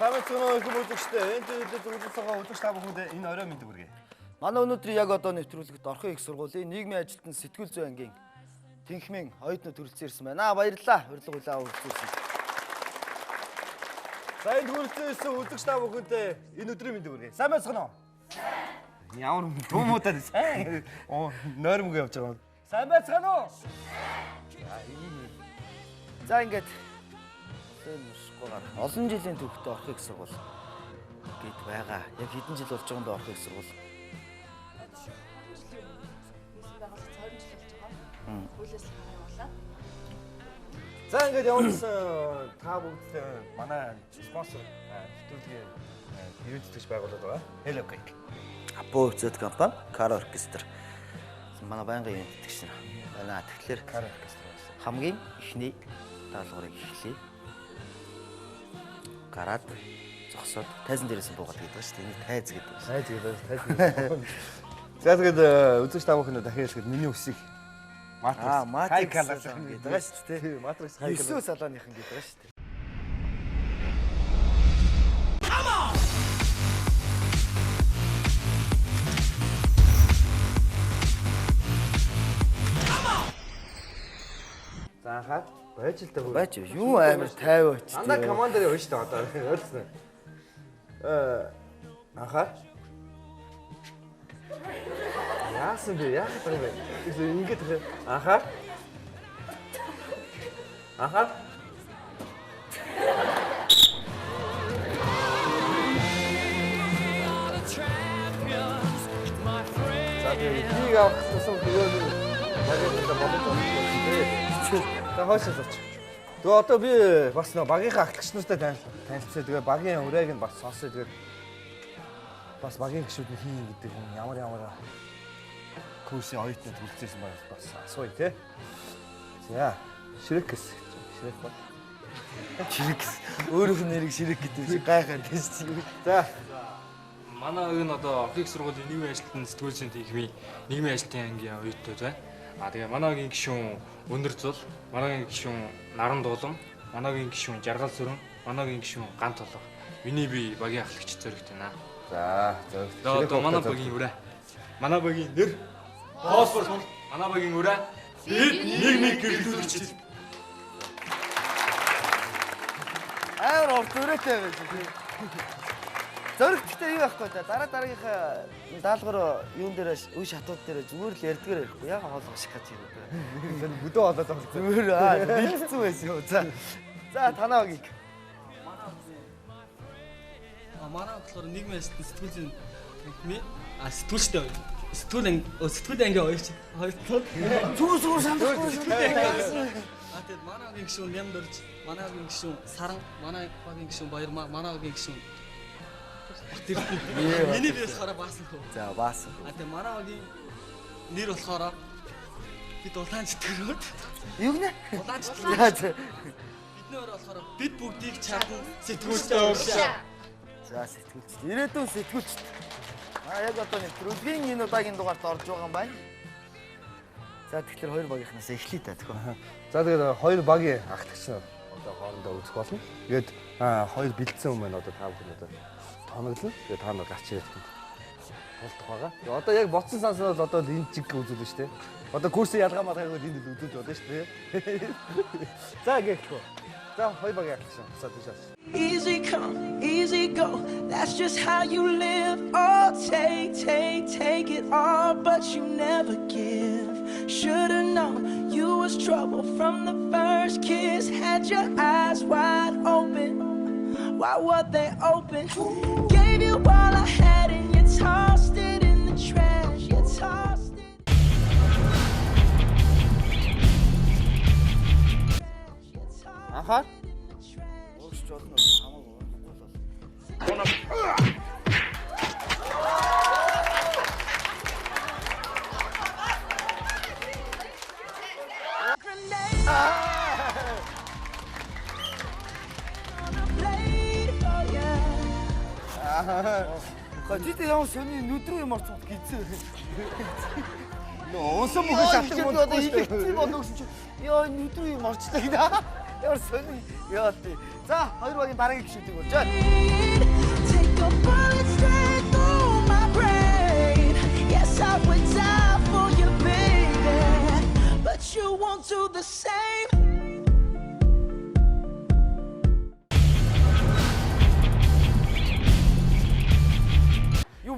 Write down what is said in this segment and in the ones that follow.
Самцгоноо их үзэгчтэй. Энд үзүүлж байгаа үзэгч та бүхэнд энэ орой мэд хүргэе. Манай өнөөдөр яг одоо нэвтрүүлэгт орхон их сургуулийн нийгмийн ажилтан сэтгүүл зүйн ангийн тэнхмийн оюутнууд хүрэлцэн ирсэн байна. Баярлалаа. Урилга хүлээн авчихсан. За энэ хүрэлцэн үзэгч та бүхэнд энэ өдрийн мэд хүргэе. Сайн байцгаана уу? Ямар дуумуудад сайн. Нойрмог явж байгаа. Сайн байцгаана уу? За ингээд олон жилийн түүхтэй орхон их сургууль гээд байгаа. Яг хэдэн жил болж байгаа юм бэ орхон их сургууль? За ингээд явуулсан та бүгд манай спонсор нэвтрүүлгийн ирээдүйч байгууллага байгаа. Hello Cake. Апо зэт компани Кара оркестр. Манай байнгын юм итгэж байна. Манай тэгэхээр Кара оркестр байсан. Хамгийн ихний даалгаврыг эхлэе. Гараад зогсоод тайзан дээрээс буугаад гэдэг ба шүү дээ. Тайз гэдэг. Тайз гэдэг. За тэгээд үзэгч та бүхэнд дахиад хэлэхэд миний үсийг Матрикс гэдэг байгаа шүү дээ. Матрикс хайкал. 9 салааныхан гэдэг байгаа шүү дээ. За хаа байж л дээ. Байж юу амар тайваа ч. Андаа командэр явна шүү дээ одоо. Ойлгосноо. Анхаа. Яасан бэ? Яах вэ? Ингээд анхаа. Анхаа. За би авах гэсэн video багийнхаа болоод та хойшоо сууч. Тэгээ одоо би бас нэг багийнхаа ахлагч нартай танилцсан. Тэгээ багийн урайг нь бас сонсоо. Тэгээ бас багийн гişүүд нь хин гэдэг юм ямар курсын оюутнууд хүрэлцсэн бас асууя те. За ширэкс. Ширэк ба. Ширэкс. Өөрөөх нь нэрийг ширэк гэдэг шиг гайхаад тийм. За манай энэ одоо орхон их сургуулийн нийгмийн ажилтны сэтгүүл зүйн нийгмийн ажилтны ангийн оюутнууд байна. Тэгээ манайгийн гишүүн Өндөр зул, манайгийн гишүүн Наран дуулам, манайгийн гишүүн Жаргал сүрэн, манайгийн гишүүн Гант толго. Миний би багийн ахлагч зөрөгт байна. за Одоо манай багийн үрэ. Манай багийн нэр Фосфор сул. Манай багийн үрэ бид нийгмийн гэрлүүлэгч. Амар орд өрөөтэй байж тийм. Зөрөгттэй юу байхгүй да. Дараагийнхаа даалгавар юун дээрээ үе шатууд дээрээ зүгээр л ярьдгаар ярихгүй. Яг хоолгох шиг гэж юм байна. бүдөө болоод байгаа. Зүгээр бэлдсэн байсан юу. За танаагийг. Манай болохоор нийгмийн ажилтны сэтгүүл зүйн техникийн сэтгүүлчтэй сэтгүүл ангийн оюутнууд Зүгээр санахгүй шүү дээ. тэгээд манайгийн гишүүн Нямдөрж, манайгийн гишүүн Саран, манай багийн гишүүн Баярмаа, манайгийн гишүүн Миний биес хараа баасан хөө. За баасан. Тэгээд манай багийн нэр болохоор бид улаан зүтгэрүүд. Юу гэнэ? Улаан зүтгэрүүд. Бидний өөр болохоор бид бүгдийг чардан сэтгүүлчтэй ууршаа. За сэтгүүлч. Ирээдүйн сэтгүүлч. Яг одоо нэвтрүүлгийн энэ удаагийн дугаарт орж байгаа юм байна. За тэгэхээр хоёр багийнхнаас эхлэе та тэгэхээр. За тэгээд хоёр багийн ахлагч нар одоо хоорондоо үзэх болно. Тэгээд хоёр бэлдсэн хүмүүс одоо та бүхэн одоо тоноглоо. Тэгээд та нар гарч ирээд тулдах байгаа. Тэгээд одоо яг боцсон санснаас одоо энэ чиг үзүүлнэ шүү дээ. Одоо курсын ялгаа малгайг энд л үзүүлж болно шүү дээ. За гээхгүй. За хоёр багийн ахлагч нар босоод тийш. Easy come, easy go. That's just how you live. Oh, take it all, but you never give. Should've known you was trouble from the first kiss. Had your eyes wide open. Why were they open? Gave you all I had and you tossed it in the trash. You tossed it. Анхаа. Ууш жолно хамаагүй болол. Хожид яа сони нүдрүү юм орцсон гизээ. Нөөсөн бүхэн шалтгаан одоо ихэвчлэн болов гэсэн чинь ёо нүдрүү юм орчлаа гэдэг. Ямар сони яа тий. За, хоёр багийн дараагийн гişүүдийг болж байна. Take a bullet straight through my brain. Yes, I would die for you, baby, but you won't do the same.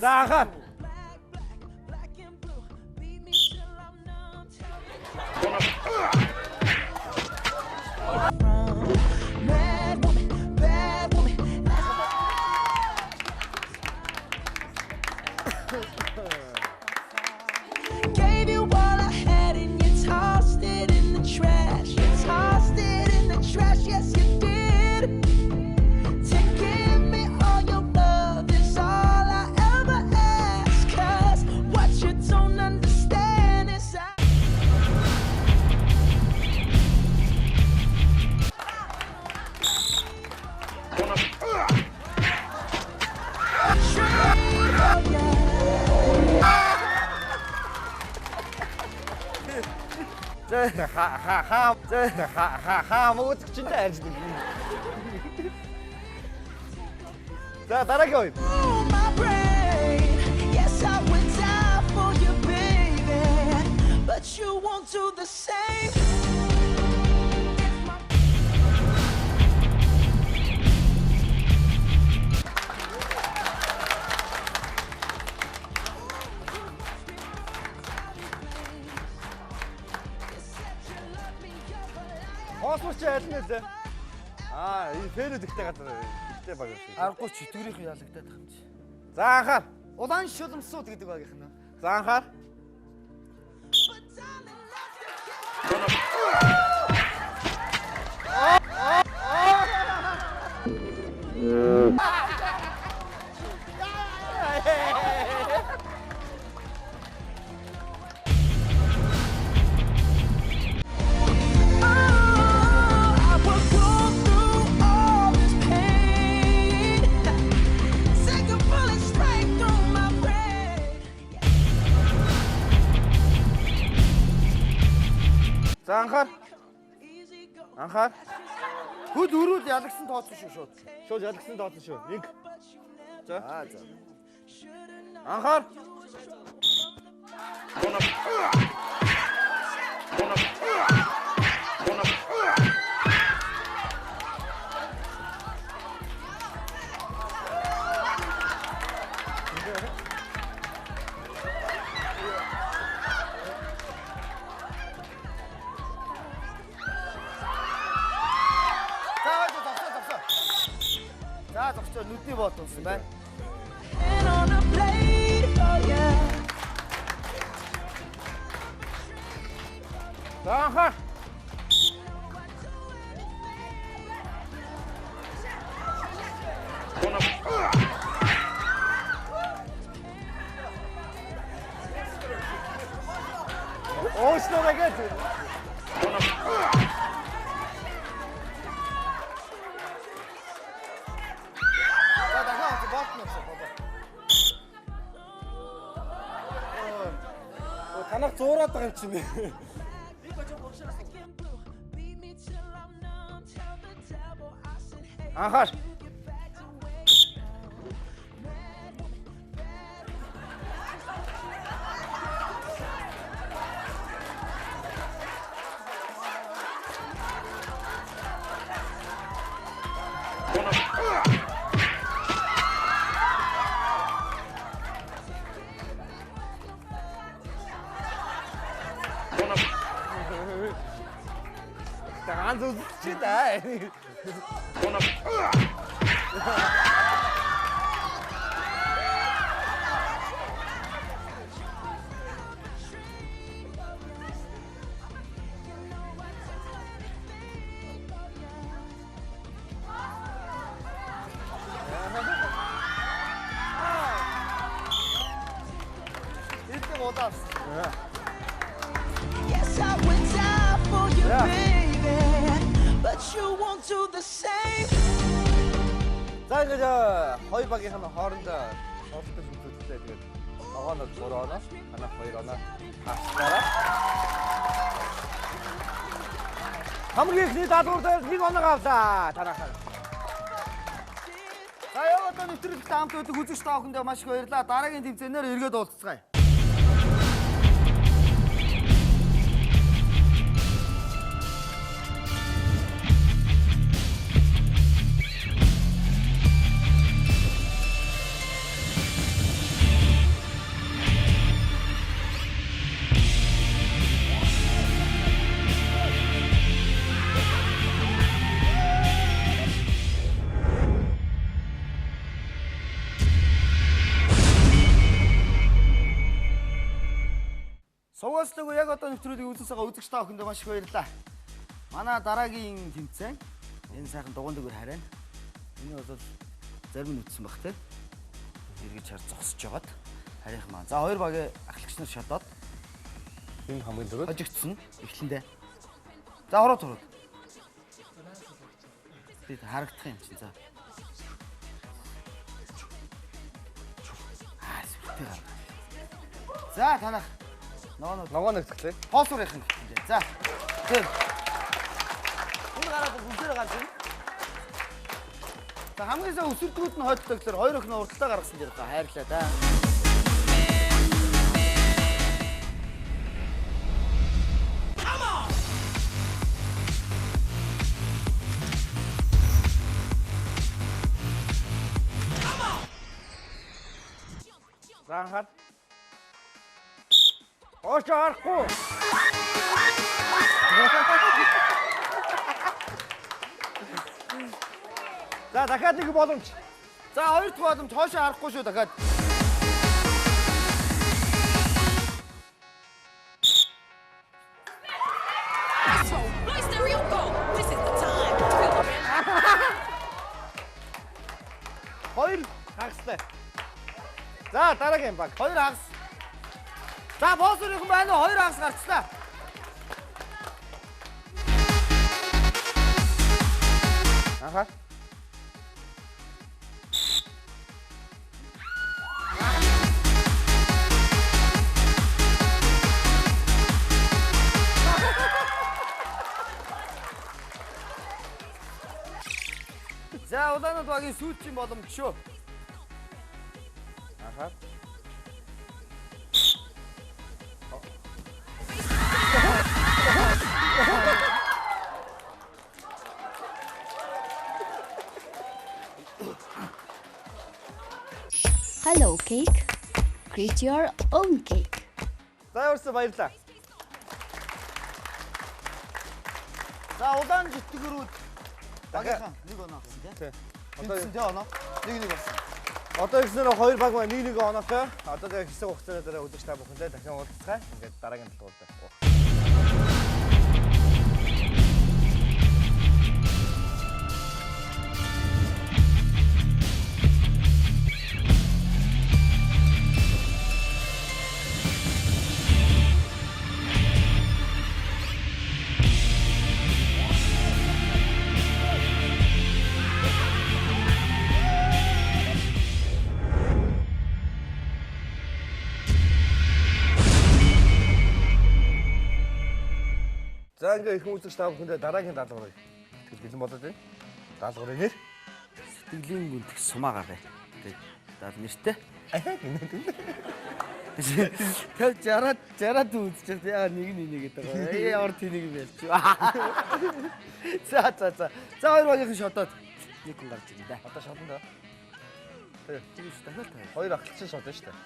За анхаа. Black and blue, beat me till I'm numb. Bad woman, bad woman. Gave you all I had and you tossed it in the trash. You tossed it in the trash, yes you did. To give me all your love is all I ever ask. 'Cause what you don't understand is хаа мөгөд чинь ажилладаг. За дараагийн хоёр. through my brain. Yes, I would die for you, baby, but you won't do the same. Хоосморч айлна лээ. Энэ фэнүүд ихтэй гадар ихтэй баг шиг. Аргагүй ч итгэрийнхэн ялагдаад байгаа юм чи. За анхаар. Улаан шулмсууд гэдэг багийнх нь. За анхаар. But darling, love you. I will go through all this pain. Take a bullet straight through my brain. За анхаар. Easy go. Анхаар. Хөд өрүүл ялгсан тооцсон шүү шууд. Шууд ялгсан доотлоо шүү. Нэг. За. За. Анхаар. За зогсоо нүдний боот унсан байна. And on a blade, oh yeah. За анхаар. Oosnoonagat. За дахиад боотноос бабаа. Танах зуураад байгаа юм чинь. Black and blue, beat me till I'm numb. Tell the devil I said, hey, Анхаар. get back to where. Ганц үзчих даа. Эдгээр удаас. Yes, I would die for you, Yeah. baby, but you won't do the same. За ингэж хоёр багийнх нь хоорондоо тоглолт үзүүлэлттэй тэгээд ногоонод 3 оноо, танах 2 оноо хасаараа. Хамгийн ихний даалгавар дээр 1 оноо авлаа. Тарахаа. За яг одоо нэвтрүүлэгт хамт байдаг үзэгч та бүхэндээ маш их баярлалаа. Дараагийн тэмцээнээр эргээд уулзцгаая. Сувгаалцлаагүй яг одоо нэвтрүүлгийг үзүүлсэн байгаа үзэгч та бүхэндээ маш их баярлалаа. Манай дараагийн тэмцээн энэ сайхан дугуун дээгүүр харайна. Энэ бол зарим нь үтсэн баг те. Эргэж хар зогсож жагаад харих маань. За хоёр багийн ахлагч нар шатаад Энэ хамгийн дөрөв. хожигдсон эхлэндээ. За ороод. Бид харагдах юм чинь за. Сүртэй гар. За танах Ногоо нэгтгэлээ. хоосуурах юм гэхтээ. За. Тэр. Энэ гараад бүсээр гарч ирнэ. За хамгийн сайн өсөлтгүүд нь хойдтой гэхээр хоёр охин урталтаа гаргасан дэр та хайрлаа да. За хат. Очаарахгүй. За дахиад нэг боломж. За хоёр дахь боломж хоошоо харахгүй шүү дахиад. Nice stereo go. This is the time. Хоёр хагастай. За дараагийн баг. Хоёр хагас. За боосорийнхан байна уу? Хоёр хагас гарчлаа. Аха. За улаанууд багийн сүүлчийн боломж шүү. Аха. Hello cake. Create your own cake. За яварсан баярлаа. За улаан житгэрүүд багийнхан нэг оноо авсан тий. Тий. Тэмцсэн тий оноо. Нэг болсон. Одоо ихснээр хоёр баг ба нэг оноотой. Одоо тэгээ хэсэг хугацааны дараа үзэгч та бүхэндээ дахин уулзцгаая. Ингээд дараагийн талбарт. За ингээ их үзэгч та бүхэндээ дараагийн даалгаврыг бэлэн болоод байна. Даалгаврын нэр Сэтгэлийн гүнтэх сумаагаар бай. Тэгээд нэртэй. Тэр жараад үзчих яа нэг нэгээд байгаа. Ямар тэнийг юм ярьч. За. За хоёр багийнхан шотоод нэг хүн гарч ирнэ да. одоо шатан да. Тэгээс дахиад таа. Хоёр ахлагч шатан шүү дээ.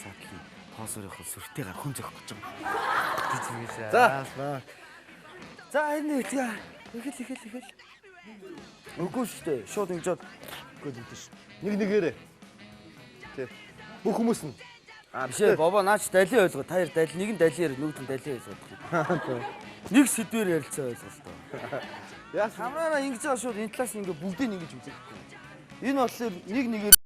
За тийм. Хоосорынхоо сүртэй гар хүн зөх гэж юм. За. За энэ ихэл. Үгүй шүү дээ. Шууд ингэж үгүй дээ шүү. Нэг нэгээрээ. Тий. Бүх хүмүүс нь. Биш ээ, бобо наач далийн ойлгоо. Таяр даль нэг нь далийн нөгөөд нь далийн ойлгоо. Нэг сэдвээр ярилцаа ойлголоо. Яа Хамаараа ингэж байгаа шууд энэ талаас ингээ бүгдийг ингэж үзэхгүй. Энэ болохоор нэг нэгээр